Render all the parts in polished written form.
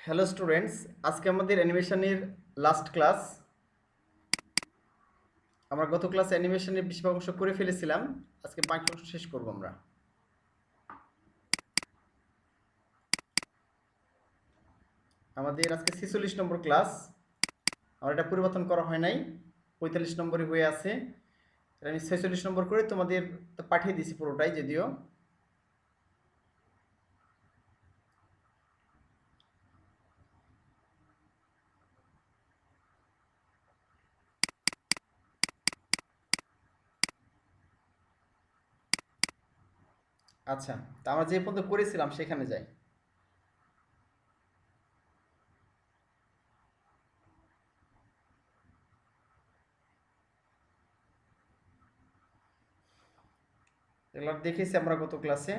Hello students, আজকে আমাদের অ্যানিমেশনের last class. আমরা গত ক্লাসে অ্যানিমেশনের বেশিরভাগ অংশ করে ফেলেছিলাম। আজকে বাকি অংশ শেষ করব আমরা। আমাদের আজকে 46 নম্বর ক্লাস। আমার এটা পরিবর্তন করা হয় নাই, 45 নম্বরই হয়ে আছে। আমি 46 নম্বর করে তোমাদের পাঠিয়ে দিয়েছি পুরোটাই, যদিও আচ্ছা। তা আমরা যে পর্যন্ত করেছিলাম সেখানে যাই। এগুলো দেখেছি আমরা গত ক্লাসে।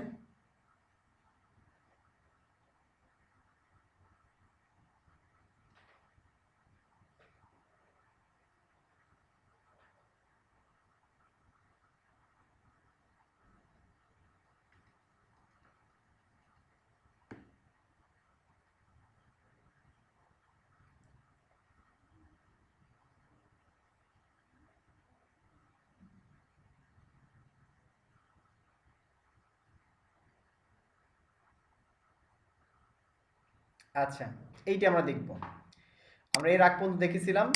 আচ্ছা, এইটা আমরা দেখব। আমরা এর আগ পর্যন্ত দেখেছিলাম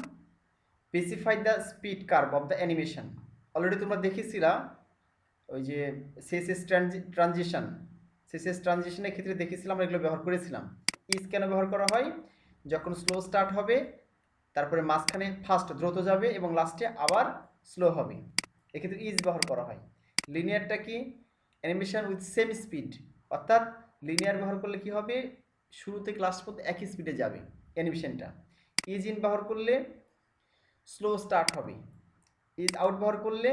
specify the speed curve of the animation. Already তোমরা দেখেছিলা ওই যে সিএসএস ট্রানজিশন, সিএসএস ট্রানজিশনের ক্ষেত্রে দেখেছিলাম আমরা এগুলো ব্যবহার করেছিলাম। ইজ কেন ব্যবহার করা হয়? যখন স্লো স্টার্ট হবে, তারপরে মাঝখানে ফাস্ট দ্রুত যাবে এবং লাস্টে আবার স্লো হবে, এক্ষেত্রে ইজ ব্যবহার করা হয়। লিনিয়ারটা কি? অ্যানিমেশন উইথ সেম স্পিড, অর্থাৎ লিনিয়ার ব্যবহার করলে কি হবে, শুরু থেকে লাস্ট পর্যন্ত একই স্পিডে যাবে অ্যানিমেশনটা। ইজ ইন ব্যবহার করলে স্লো স্টার্ট হবে। ইজ আউট ব্যবহার করলে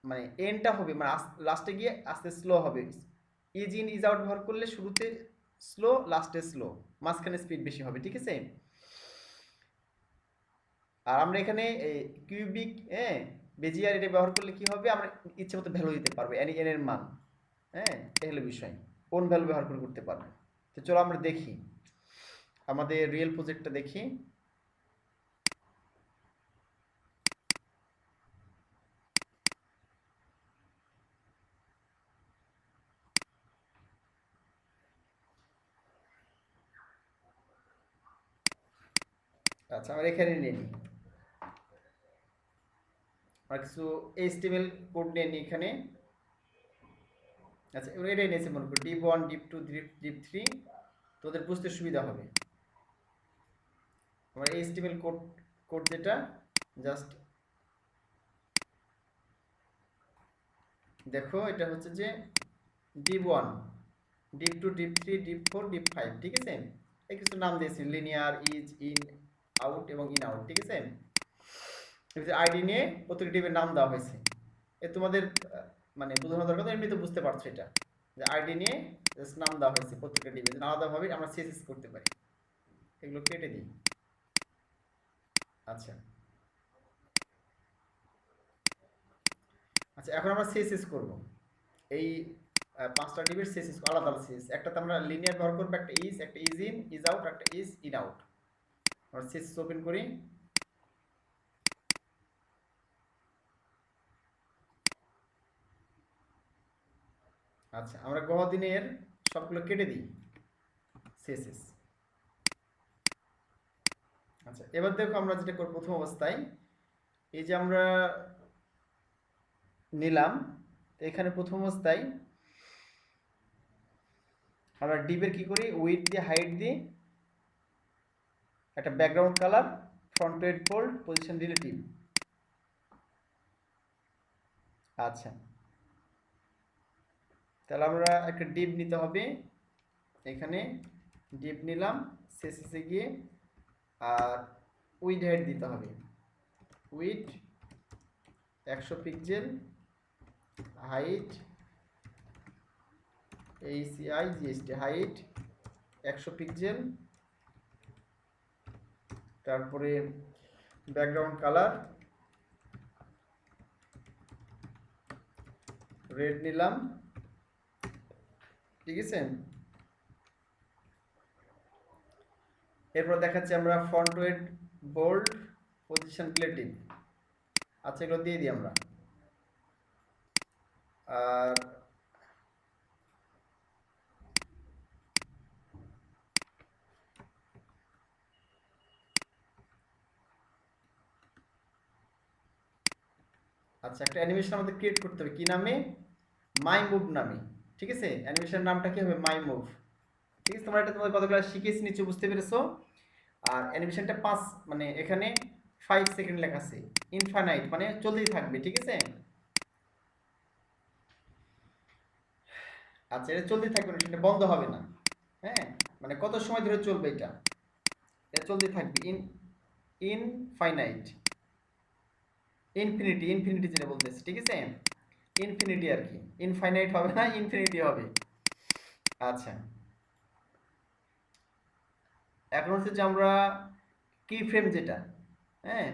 মানে এন্ডটা হবে, মানে লাস্টে গিয়ে আস্তে স্লো হবে। ইজ ইন ইজ আউট ব্যবহার করলে শুরুতে স্লো, লাস্টে স্লো, মাঝখানে স্পিড বেশি হবে। ঠিক আছে? আর আমরা এখানে কিউবিক বেজিয়ার এটা ব্যবহার করলে কি হবে, আমরা ইচ্ছে মতো ভ্যালু দিতে পারবো এন এর মান। এই হলো বিষয়, কোন ভ্যালু ব্যবহার করে করতে পারবো। তো চলো আমরা দেখি আমাদের রিয়েল প্রজেক্টটা দেখি। আচ্ছা, আমরা এখানে নিয়ে নিই, আমরা কিছু এইচটিএমএল কোড নিয়ে নিই এখানে। আচ্ছা, এবার এটাই নিয়েছে মনে করি ডিপ 1, ডিপ 2, ডিপ 3, তোদের বুঝতে সুবিধা হবে। আমার এইচটিএমএল কোড কোড যেটা জাস্ট দেখো, এটা হচ্ছে যে deep 1, deep 2, deep 3, deep 4, deep 5। ঠিক আছে? এই কিছু নাম দিয়েছি, লিনিয়ার, ইজ, ইন, আউট এবং ইন আউট। ঠিক আছে? আইডি নিয়ে প্রত্যেকটি ডিপের নাম দেওয়া হয়েছে। এ তোমাদের মানে বোঝানো দরকার, এমনি তো বুঝতে পারছো এটা, যে আইডি নিয়ে জাস্ট নাম দেওয়া হয়েছে প্রত্যেকটা ডিপে, যেন আলাদাভাবে আমরা সিএসএস করতে পারি। এগুলো কেটে দিই। আচ্ছা আচ্ছা, এখন আমরা সিএসএস করব। এই পাঁচটা ডিপের সিএসএস আলাদা আলাদা সিএস, একটাতে আমরা লিনিয়ার ব্যবহার করব, একটা ইজ ইন, ইজ আউট, একটা ইজ ইন আউট। আমরা সিএসএস ওপেন করি। আচ্ছা, আমরা গহ দিনের সবগুলো কেটে দিই সিএসএস। আচ্ছা, এবার দেখো আমরা যেটা করব, প্রথম অবস্থায় এই যে আমরা নিলাম, তো এখানে প্রথম অবস্থায় আমরা ডিপের কি করি, উইডথ দিয়ে হাইট দিই, একটা background colour, front to head bold, position relative. আচ্ছা, তাহলে আমরা একটা ডিপ নিতে হবে, এখানে ডিপ নিলাম, শেষে গিয়ে আর উইড হাইট দিতে হবে, width 100 pixel, height HCIGST, height 100 pixel, তারপরে ব্যাকগ্রাউন্ড কালার রেড নিলাম। ঠিক আছে? এরপর দেখাচ্ছি আমরা font weight, bold, position, relative. আচ্ছা, এগুলো দিয়ে দিই আমরা। আর আচ্ছা, একটা অ্যানিমেশন আমাদের ক্রিয়েট করতে হবে কি নামে? মাই মুভ নামে। ঠিক আছে, অ্যানিমেশন নামটা কি হবে? মাই মুভ। ঠিক আছে, তোমরা এটা তোমাদের কত ক্লাস শিখেছি নিচে, বুঝতে পেরেছো? আর অ্যানিমেশনটা 5 মানে এখানে 5 সেকেন্ড লেখা আছে, ইনফাইনাইট মানে চলতেই থাকবে। ঠিক আছে, আচ্ছা, এটা চলতেই থাকবে, এটা বন্ধ হবে না। হ্যাঁ, মানে কত সময় ধরে চলবে এটা? এটা চলতেই থাকবে ইনফাইনাইট, ইনফিনিটি, ইনফিনিটি যেটা বলতেছে। ঠিক আছে, ইনফিনিটি আর কি, ইনফাইনাইট হবে না, ইনফিনিটি হবে। আচ্ছা, এখন হচ্ছে যে আমরা কি ফ্রেম যেটা, হ্যাঁ,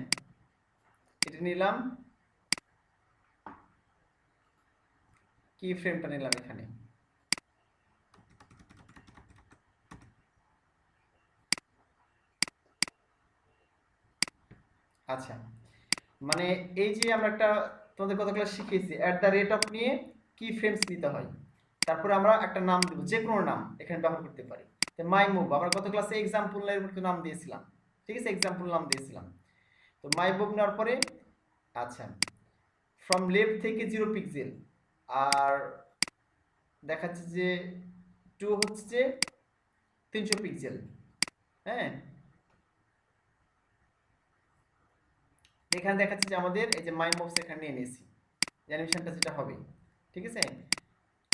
এটা নিলাম, কি ফ্রেমটা নিলাম এখানে। আচ্ছা, মানে এই যে আমরা একটা তোমাদের কত ক্লাস শিখিয়েছি @অফ নিয়ে কি ফ্রেমস নিতে হয়, তারপরে আমরা একটা নাম দেব, যে কোনো নাম এখানে ব্যবহার করতে পারি। তো মাই মুভ আমরা কত ক্লাসে এক্সাম্পল এর নাম দিয়েছিলাম। ঠিক আছে, এক্সাম্পল নাম দিয়েছিলাম। তো মাই মুভ নেওয়ার পরে আচ্ছা, ফ্রম লেফট থেকে 0 পিক্সেল, আর দেখাচ্ছে যে 2 হচ্ছে যে 300 পিক্সেল। হ্যাঁ, এখানে দেখাচ্ছে যে আমাদের এই যে মাই মুভস এখানে নিয়ে নিয়েছি, অ্যানিমেশনটা যেটা হবে। ঠিক আছে,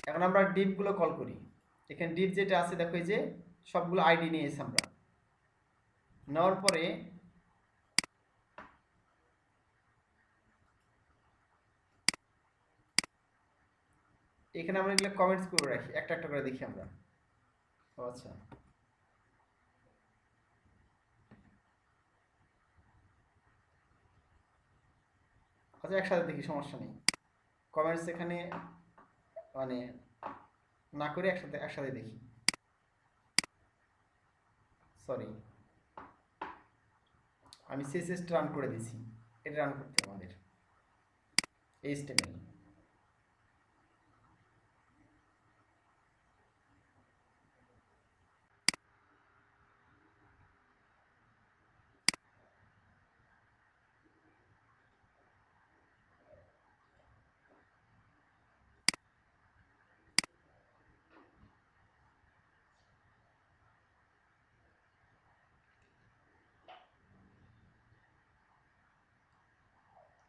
এখন আমরা ডিপ গুলো কল করি। এখানে ডিপ যেটা আছে দেখো, এই যে সবগুলো আইডি নিয়েছি আমরা, নেওয়ার পরে এখানে আমরা এগুলো কমেন্টস করে রাখি, একটা একটা করে দেখি আমরা। আচ্ছা, আচ্ছা, একসাথে দেখি, সমস্যা নেই। কমেন্টস এখানে মানে না করে একসাথে একসাথে দেখি। সরি, আমি সিএসএস রান করে দিয়েছি, এটা রান করতে হবে আমাদের এইচটিএমএল।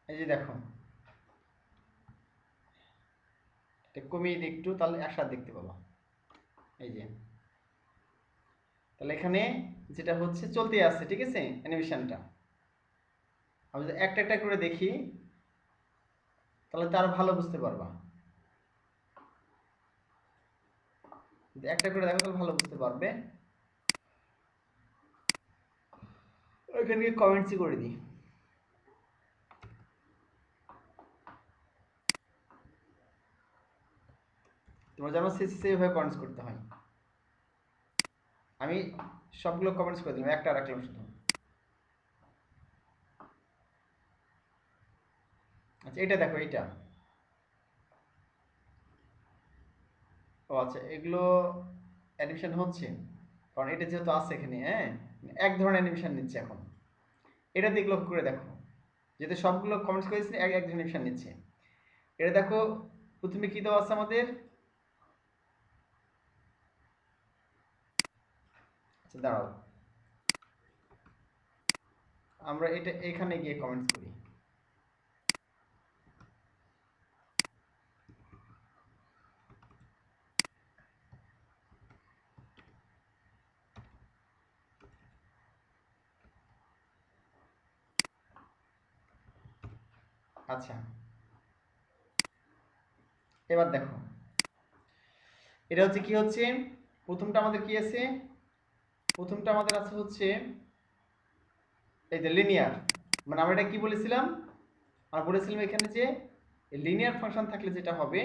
এই যে দেখো, এটা কমিয়ে দিই একটু, তাহলে একসাথে দেখতে পাবো। এই যে, তাহলে এখানে যেটা হচ্ছে চলতে আছে। ঠিক আছে, অ্যানিমেশনটা আমি যদি একটা একটা করে দেখি, তাহলে তো আরো ভালো বুঝতে পারবা। যদি একটা করে দেখো তাহলে ভালো বুঝতে পারবে। ওইখানে কমেন্টসই করে দিই। তোমরা জানো সিসি এইভাবে কমেন্টস করতে হয়। আমি সবগুলো কমেন্টস করে দিলাম, একটা রাখলাম শুধু। আচ্ছা, এটা দেখো, এইটা। ও আচ্ছা, এগুলো অ্যানিমেশন হচ্ছে, কারণ এটা যেহেতু আছে এখানে। হ্যাঁ, এক ধরনের অ্যানিমেশন নিচ্ছে এখন। এটা দিক লক্ষ্য করে দেখো, যেহেতু সবগুলো কমেন্টস করেছি, এক এক অ্যানিমেশন নিচ্ছে। এটা দেখো, প্রথমে কি দেওয়া আছে আমাদের? আচ্ছা, দাঁড়াও, আমরা এটা এখানে গিয়ে কমেন্টস করি। আচ্ছা, এবার দেখো, এটা হচ্ছে কি হচ্ছে, প্রথমটা আমাদের কি আছে? প্রথমটা আমাদের আছে হচ্ছে এই যে লিনিয়ার, মানে আমরা এটা কি বলেছিলাম? আমরা বলেছিলাম এখানে যে লিনিয়ার ফাংশন থাকলে যেটা হবে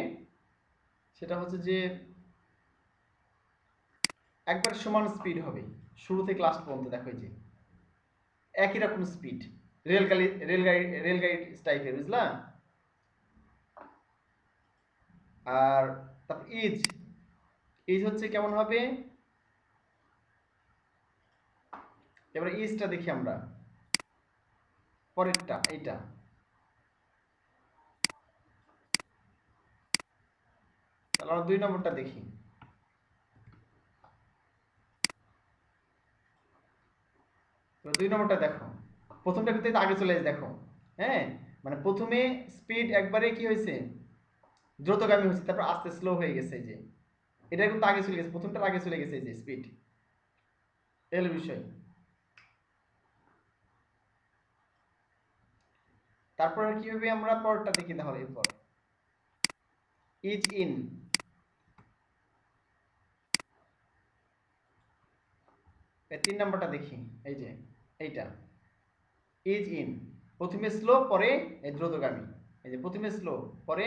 সেটা হচ্ছে যে একবার সমান স্পিড হবে শুরু থেকে লাস্ট পর্যন্ত। দেখো এই যে একই রকম স্পিড, রেলগাড়ি টাইপের, বুঝলা? আর তারপর ইজ, ইজ হচ্ছে কেমন হবে, এবার ইজটা দেখি আমরা, পরেরটা এইটা। তাহলে আমরা 2 নম্বরটা দেখি। এবার 2 নম্বরটা দেখো, প্রথমটা কিন্তু আগে চলে এসে দেখো, হ্যাঁ, মানে প্রথমে স্পিড একবারে কি হয়েছে, দ্রুতগামী হচ্ছে, তারপর আস্তে স্লো হয়ে গেছে। এই যে এটা কিন্তু আগে চলে গেছে, প্রথমটার আগে চলে গেছে এই যে স্পিড, এল বিষয়। তারপর কি হবে, আমরা পরটা দেখি তাহলে। এরপর ইজ ইন, এই 3 নাম্বারটা দেখি, এই যে এইটা ইজ ইন, প্রথমে স্লো পরে এই দ্রুতগামী, এই যে প্রথমে স্লো পরে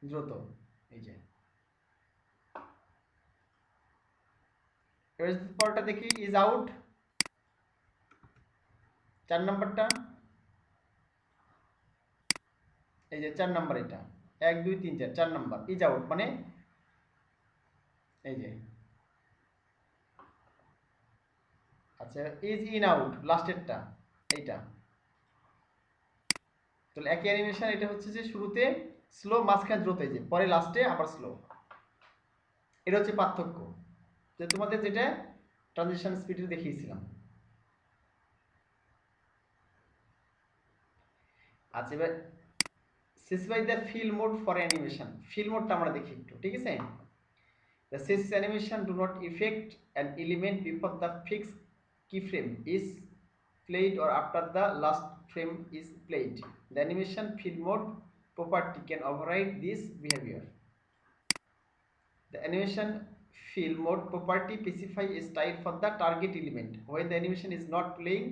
দ্রুত, এই যে। এবার পরটা দেখি, ইজ আউট, 4 নাম্বারটা, এই যে 4 নাম্বার, এটা 1 2 3 4, 4 নাম্বার ইজ আউট মানে এই যে। আচ্ছা, ইজ ইন আউট লাস্টেরটা, এইটা। তাহলে একই অ্যানিমেশন, এটা হচ্ছে যে শুরুতে স্লো, মাঝখানে দ্রুত, এই যে পরে লাস্টে আবার স্লো। এটা হচ্ছে পার্থক্য, যে তোমাদের যেটা ট্রানজিশন স্পিডে দেখিয়েছিলাম। আচ্ছা, এবার specify the fill mode for animation, fill মোডটা আমরা দেখি একটু, ঠিক আছে? The sys animation do not affect an element before the fixed keyframe is played or after the last frame is played. The animation fill mode property can override this behavior. The animation fill mode property specifies a style for the target element when the animation is not playing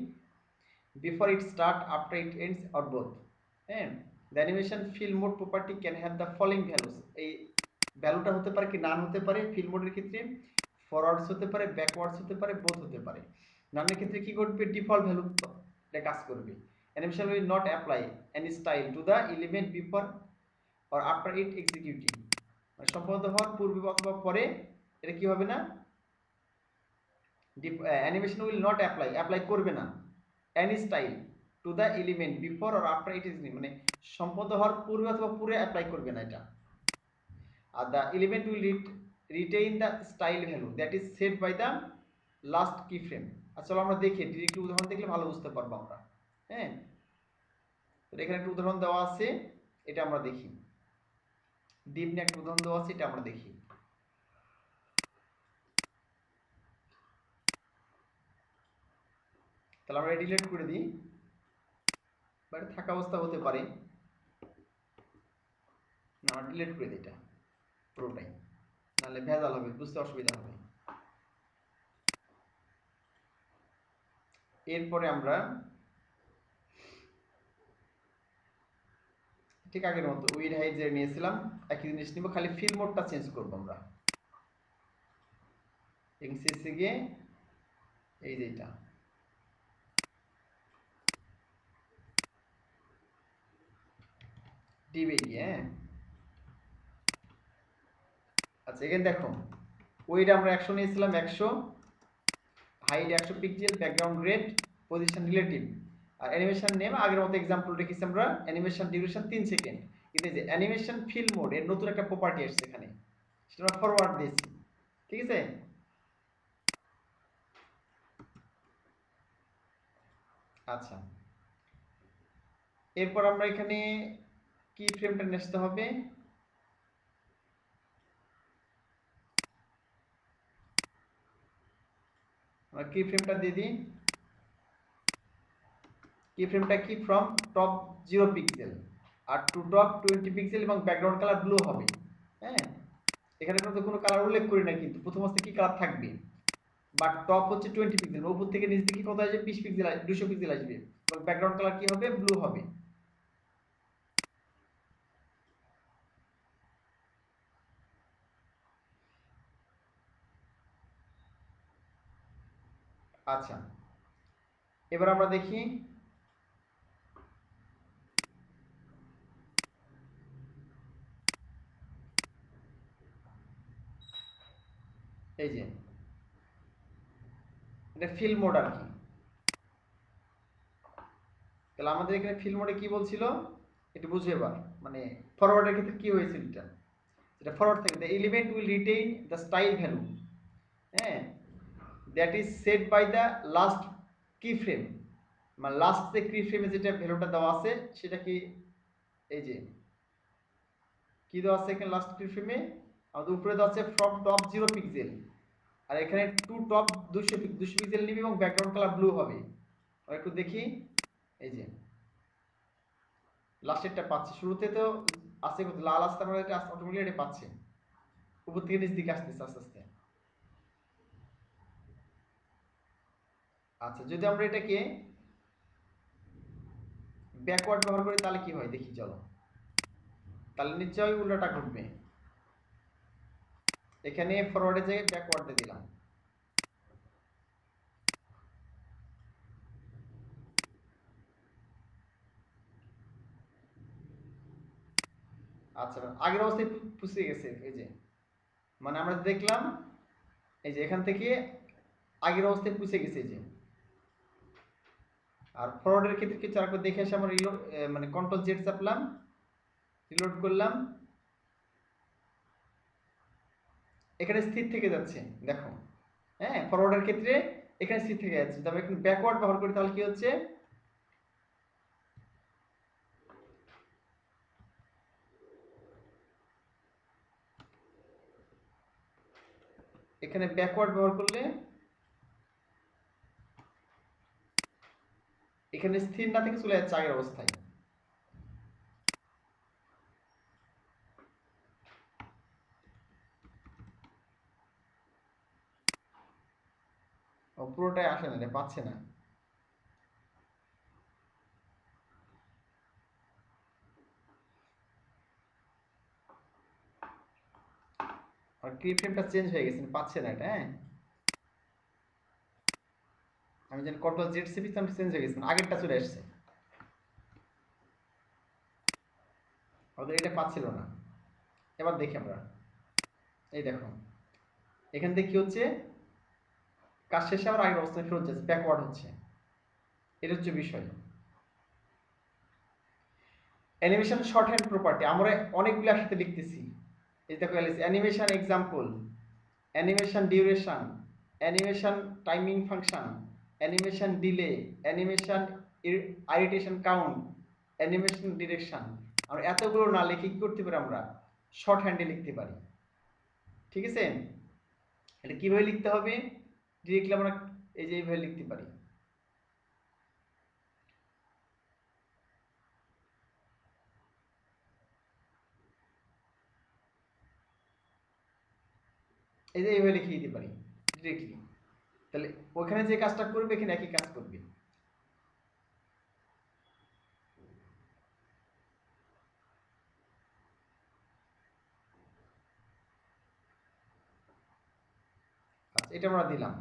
before it starts, after it ends, or both. And the animation fill mode property can have the following values. এই ভ্যালুটা হতে পারে কি নান হতে পারে feel মোডের ক্ষেত্রে, forwards হতে পারে, ব্যাকওয়ার্ডস হতে পারে, বোথ হতে পারে। নানের ক্ষেত্রে কি করবে, ডিফল্ট ভ্যালু কাজ করবে। Animation will not apply any style to the element before or after it executing, মানে সম্পাদিত হওয়ার পূর্বে অথবা পরে এটা কি হবে না, অ্যানিমেশন উইল নট অ্যাপ্লাই করবে না any style to the element before or after it is মানে সম্পন্ন হওয়ার পূর্বে অথবা পরে অ্যাপ্লাই করবে না এটা। আর the element will retain the style value that is set by the last keyframe। আসলে আমরা দেখি ডিরেক্ট উদাহরণ দেখলে ভালো বুঝতে পারবো আমরা, হ্যাঁ। তো এখানে একটা উদাহরণ দেওয়া আছে, এটা আমরা দেখি। ডিপ নিয়ে একটা উদাহরণ দেওয়া আছে, এটা আমরা দেখি। তাহলে আমরা ডিলিট করে দিই, বাট থাকা অবস্থা হতে পারে না, আমরা ডিলিট করে দিই এটা পুরোটাই, নাহলে ভেজাল হবে, বুঝতে অসুবিধা হবে। এরপরে আমরা ঠিক আগের মতো উইড হাইট যে নিয়েছিলাম একই জিনিস নিব, খালি ফিল মোডটা চেঞ্জ করবো আমরা। এমসিসি গিয়ে এই যে এটা ডিবে গিয়ে, হ্যাঁ। আচ্ছা, এখানে দেখো উইড আমরা 100 নিয়েছিলাম, 100, height 100 pixel, background red, position relative, আর অ্যানিমেশন নেম আগের মতো এক্সাম্পল রেখেছি আমরা, অ্যানিমেশন ডিউরেশন 3 সেকেন্ড। কিন্তু এই যে অ্যানিমেশন ফিল মোড এর নতুন একটা প্রপার্টি আসছে এখানে, সেটা আমরা ফরওয়ার্ড দিয়েছি, ঠিক আছে? আচ্ছা, এরপর আমরা এখানে কি ফ্রেমটা নিয়ে আসতে হবে, আমরা কি ফ্রেমটা দিয়ে দিই। কি ফ্রেমটা কি, ফ্রম টপ 0 পিক্সেল আর টু টপ 20 পিক্সেল, এবং ব্যাকগ্রাউন্ড কালার ব্লু হবে, হ্যাঁ। এখানে কোনো কালার উল্লেখ করি না, কিন্তু প্রথম অবস্থায় কি কালার থাকবে, বাট টপ হচ্ছে 20 পিক্সেল, উপর থেকে নিচ দিকে কত আসবে, 20 পিক্সেল, 200 পিক্সেল আসবে, এবং ব্যাকগ্রাউন্ড কালার কি হবে, ব্লু হবে। আচ্ছা, এবার আমরা দেখি এই যে এটা ফিল মোড আর কি। তাহলে আমাদের এখানে ফিল মোডে কি বলছিল একটু বুঝে এবার, মানে ফরওয়ার্ডের ক্ষেত্রে কি হয়েছিল এটা ফরওয়ার্ড থেকে the element will retain the style value, হ্যাঁ, that is set by the last key frame, মানে লাস্ট যে কি ফ্রেমে যেটা ভ্যালুটা দেওয়া আছে সেটা কি, এই যে কি দেওয়া আছে এখানে লাস্ট কি ফ্রেমে আমাদের উপরে দেওয়া আছে ফ্রম টপ 0 পিক্সেল, আর এখানে টু টপ 200 পিক্সেল নিবি এবং ব্যাকগ্রাউন্ড কালার ব্লু হবে। আর একটু দেখি এই যে লাস্টেরটা পাচ্ছি, শুরুতে তো আছে কত লাল আসতে আমরা এটা অটোমেটিক্যালি এটা পাচ্ছি, উপর থেকে নিচ দিকে আসতেছে আস্তে আস্তে। আচ্ছা, যদি আমরা এটাকে ব্যাকওয়ার্ড ব্যবহার করি তাহলে কি হয় দেখি চলো, তাহলে নিশ্চয়ই উল্টাটা ঘটবে। এখানে ফরওয়ার্ডে জায়গায় ব্যাকওয়ার্ডে দিলাম। আচ্ছা, আগের অবস্থায় পুষে গেছে এই যে, মানে আমরা দেখলাম এই যে এখান থেকে আগের অবস্থায় পুষে গেছে এই যে। আর ফরওয়ার্ডের ক্ষেত্রে কিছু আরেকবার দেখে আসে, আমরা রিলোড মানে কন্ট্রোল জেড চাপলাম, রিলোড করলাম, এখানে স্থির থেকে যাচ্ছে দেখো, হ্যাঁ ফরওয়ার্ডের ক্ষেত্রে এখানে স্থির থেকে যাচ্ছে। তবে এখন ব্যাকওয়ার্ড ব্যবহার করি তাহলে কি হচ্ছে, এখানে ব্যাকওয়ার্ড ব্যবহার করলে এখানে স্থির না থেকে চলে যাচ্ছে আগের অবস্থায়। ও পুরোটাই আসে না, পাচ্ছে না। আর কি ফ্রেমটা চেঞ্জ হয়ে গেছে, পাচ্ছে না এটা, হ্যাঁ আমি জানি কন্ট্রোল জেড চেপে চেঞ্জ হয়ে গেছে, আগেরটা চলে আসছে, ওদের এটা পাচ্ছিল না। এবার দেখি আমরা, এই দেখো এখান থেকে কি হচ্ছে, কাজ শেষে আবার আগের অবস্থায় ফেরত যাচ্ছে, ব্যাকওয়ার্ড হচ্ছে, এটা হচ্ছে বিষয়। অ্যানিমেশন শর্ট হ্যান্ড প্রপার্টি আমরা অনেকগুলো একসাথে লিখতেছি। এই দেখো animation example, animation duration, animation timing function, animation delay, animation iteration count, animation direction. আমরা এতগুলো না লিখে কি করতে পারি, আমরা শর্ট হ্যান্ডে লিখতে পারি। ঠিক আছে, এটা কিভাবে লিখতে হবে ডিরেক্টলি আমরা এই যে এইভাবে লিখতে পারি। এই যে এইভাবে লিখে দিতে পারি ডিরেক্টলি, তাহলে ওখানে যে কাজটা করবে এখানে একই কাজ করবে। আচ্ছা, এটা আমরা দিলাম।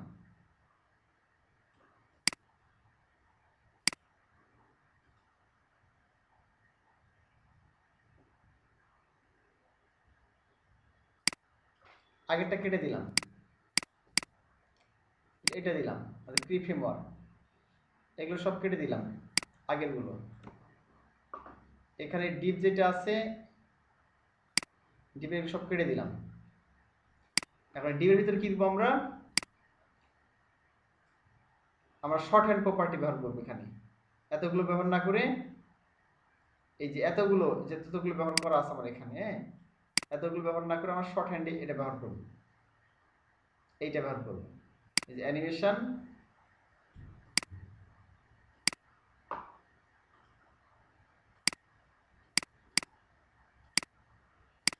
আগেরটা কেটে দিলাম, এটা দিলাম, প্রি ফ্রেমওয়ার্ক এগুলো সব কেটে দিলাম আগেরগুলো। এখানে ডিপ যেটা আছে ডিপের সব কেটে দিলাম। এখন ডিপের ভিতরে কি দিব, আমরা শর্ট হ্যান্ড প্রপার্টি ব্যবহার করবো এখানে, এতগুলো ব্যবহার না করে এই যে এতগুলো যতগুলো ব্যবহার করা আছে আমার এখানে, হ্যাঁ এতগুলো ব্যবহার না করে আমরা শর্ট হ্যান্ডে এটা ব্যবহার করব, এইটা ব্যবহার করব। এই যে অ্যানিমেশন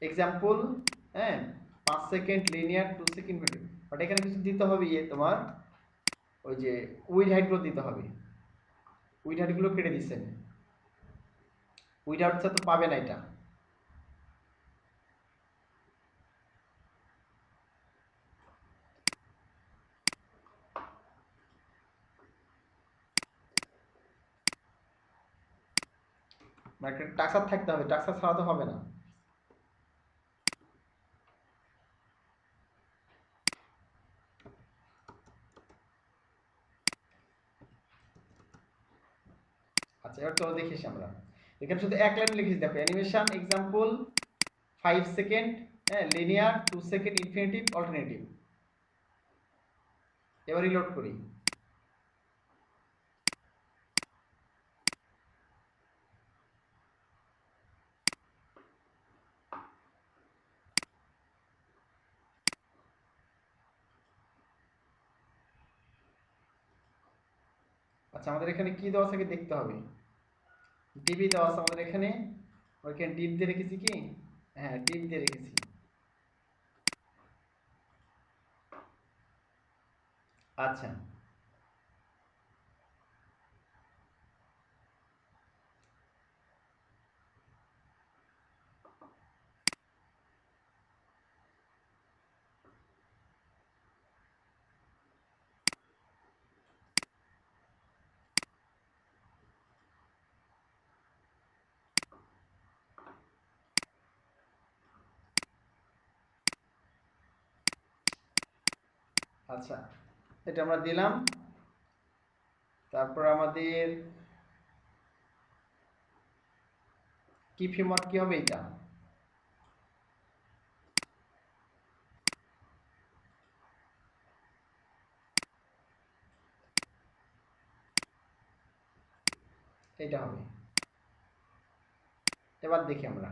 এক্সাম্পল, হ্যাঁ 5 second linear 2 second video, but এখানে কিছু দিতে হবে, তোমার ওই যে উইড হাইটগুলো দিতে হবে, উইড হাইটগুলো কেটে দিচ্ছেন, উইড হাইট তো পাবে না এটা। মানে একটা টাক্সার থাকতে হবে, টাক্সার ছাড়া তো হবে না। আচ্ছা এবার চলো দেখিস আমরা এখানে শুধু এক লাইন লিখিস, দেখো অ্যানিমেশন এক্সাম্পল 5 সেকেন্ড, হ্যাঁ লিনিয়ার 2 সেকেন্ড, ইনফিনিটিভ, অল্টারনেটিভ। এবার রিলোড করি। আচ্ছা আমাদের এখানে কি দেওয়া আছে দেখতে হবে। ডিবি দেওয়া আছে আমাদের এখানে, ওইখানে ডিপ দিয়ে রেখেছি কি, হ্যাঁ ডিপ দিয়ে রেখেছি। আচ্ছা আচ্ছা এটা আমরা দিলাম। তারপর আমাদের কি ফ্রেমওয়ার্ক কি হবে এটা, এটা হবে। এবার দেখি আমরা,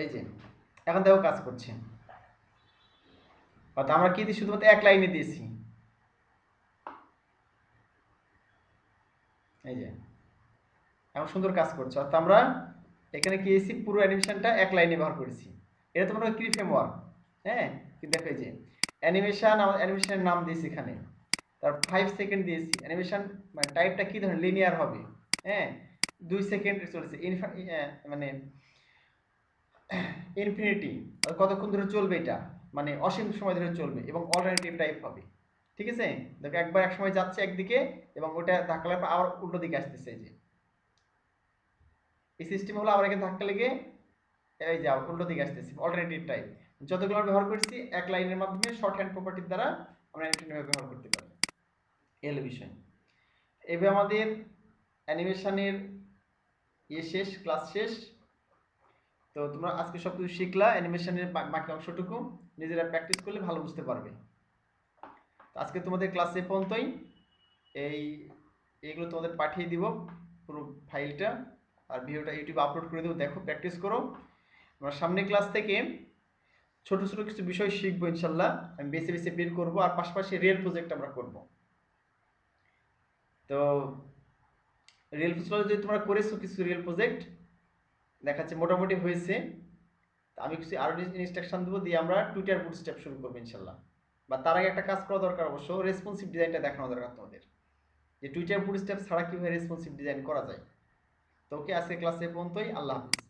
এই যে এখন দেখো কাজ করছে। অর্থাৎ আমরা কি দিই, শুধুমাত্র এক লাইনে দিয়েছি, এই যে এখন সুন্দর কাজ করছে। অর্থাৎ আমরা এখানে কি দিয়েছি, পুরো অ্যানিমেশনটা এক লাইনে ব্যবহার করেছি। এটা তো মনে হয় কি ফ্রেমওয়ার্ক, হ্যাঁ কিন্তু দেখো এই যে অ্যানিমেশন, আমার অ্যানিমেশনের নাম দিয়েছি এখানে, তার 5 সেকেন্ড দিয়েছি। অ্যানিমেশন মানে টাইপটা কি ধরনের, লিনিয়ার হবে, হ্যাঁ 2 সেকেন্ড চলেছে, মানে ইনফিনিটি কতক্ষণ ধরে চলবে, এটা মানে অসীম সময় ধরে চলবে, এবং অল্টারনেটিভ টাইপ হবে। ঠিক আছে, দেখো একবার এক সময় যাচ্ছে একদিকে এবং ওটা ধাক্কা লাগলে আবার উল্টো দিকে আসতেছে। এই যে এই সিস্টেম হলো আবার এখানে ধাক্কা লেগে এই যে উল্টো দিকে আসতেছে, অল্টারনেটিভ টাইপ। যতগুলো আমরা ব্যবহার করছি এক লাইনের মাধ্যমে শর্ট হ্যান্ড প্রপার্টির দ্বারা আমরা ব্যবহার করতে পারি। এই হলো বিষয়। এবার আমাদের অ্যানিমেশনের শেষ, ক্লাস শেষ। তো তোমরা আজকে সব কিছু শিখলা, অ্যানিমেশনের বাকি অংশটুকু নিজেরা প্র্যাকটিস করলে ভালো বুঝতে পারবে। আজকে তোমাদের ক্লাস এ পর্যন্তই। এই এইগুলো তোমাদের পাঠিয়ে দিব পুরো ফাইলটা, আর ভিডিওটা ইউটিউবে আপলোড করে দেবো, দেখো প্র্যাকটিস করো। আমরা সামনে ক্লাস থেকে ছোট ছোট কিছু বিষয় শিখবো ইনশাল্লাহ, আমি বেছে বেছে বের করবো, আর পাশাপাশি রিয়েল প্রজেক্ট আমরা করব। তো রিয়েল প্রজেক্ট যদি তোমরা করেছো কিছু রিয়েল প্রজেক্ট দেখাচ্ছে মোটামুটি হয়েছে, আমি কিছু আরো ইনস্ট্রাকশন দেবো, দিয়ে আমরা টুইটার বুটস্ট্র্যাপ শুরু করবো ইনশাল্লাহ। বা তার আগে একটা কাজ করা দরকার, অবশ্য রেসপন্সিভ ডিজাইনটা দেখানো দরকার তোমাদের, যে টুইটার বুটস্ট্র্যাপ ছাড়া কিভাবে রেসপন্সিভ ডিজাইন করা যায়। তো ওকে, আজকে ক্লাসে পর্যন্তই, আল্লাহ হাফিজ।